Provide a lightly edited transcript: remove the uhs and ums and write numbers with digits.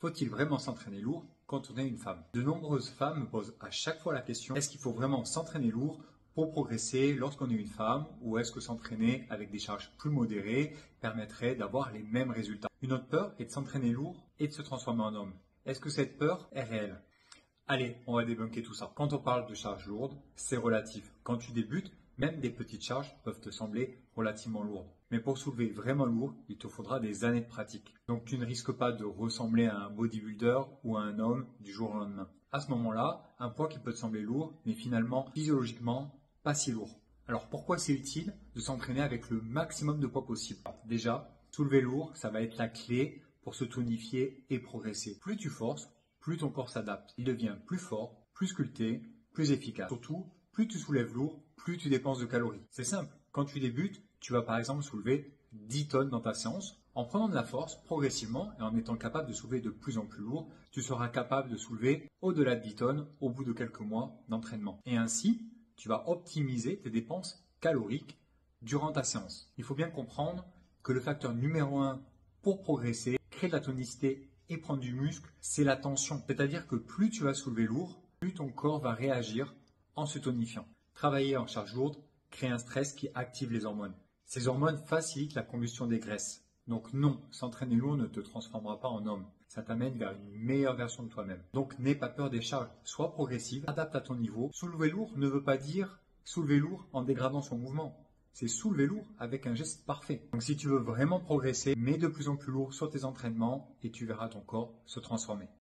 Faut-il vraiment s'entraîner lourd quand on est une femme? De nombreuses femmes me posent à chaque fois la question, est-ce qu'il faut vraiment s'entraîner lourd pour progresser lorsqu'on est une femme ou est-ce que s'entraîner avec des charges plus modérées permettrait d'avoir les mêmes résultats? Une autre peur est de s'entraîner lourd et de se transformer en homme. Est-ce que cette peur est réelle? Allez, on va débunker tout ça. Quand on parle de charges lourdes, c'est relatif. Quand tu débutes, même des petites charges peuvent te sembler relativement lourdes. Mais pour soulever vraiment lourd, il te faudra des années de pratique. Donc tu ne risques pas de ressembler à un bodybuilder ou à un homme du jour au lendemain. À ce moment-là, un poids qui peut te sembler lourd n'est finalement physiologiquement pas si lourd. Alors pourquoi c'est utile de s'entraîner avec le maximum de poids possible? Déjà, soulever lourd, ça va être la clé pour se tonifier et progresser. Plus tu forces, plus ton corps s'adapte. Il devient plus fort, plus sculpté, plus efficace. Surtout, plus tu soulèves lourd, plus tu dépenses de calories. C'est simple. Quand tu débutes, tu vas par exemple soulever 10 tonnes dans ta séance. En prenant de la force progressivement et en étant capable de soulever de plus en plus lourd, tu seras capable de soulever au-delà de 10 tonnes au bout de quelques mois d'entraînement. Et ainsi, tu vas optimiser tes dépenses caloriques durant ta séance. Il faut bien comprendre que le facteur numéro 1 pour progresser, créer de la tonicité et prendre du muscle, c'est la tension. C'est-à-dire que plus tu vas soulever lourd, plus ton corps va réagir en se tonifiant. Travailler en charge lourde crée un stress qui active les hormones. Ces hormones facilitent la combustion des graisses. Donc non, s'entraîner lourd ne te transformera pas en homme. Ça t'amène vers une meilleure version de toi-même. Donc n'aie pas peur des charges. Sois progressive, adapte à ton niveau. Soulever lourd ne veut pas dire soulever lourd en dégradant son mouvement. C'est soulever lourd avec un geste parfait. Donc si tu veux vraiment progresser, mets de plus en plus lourd sur tes entraînements et tu verras ton corps se transformer.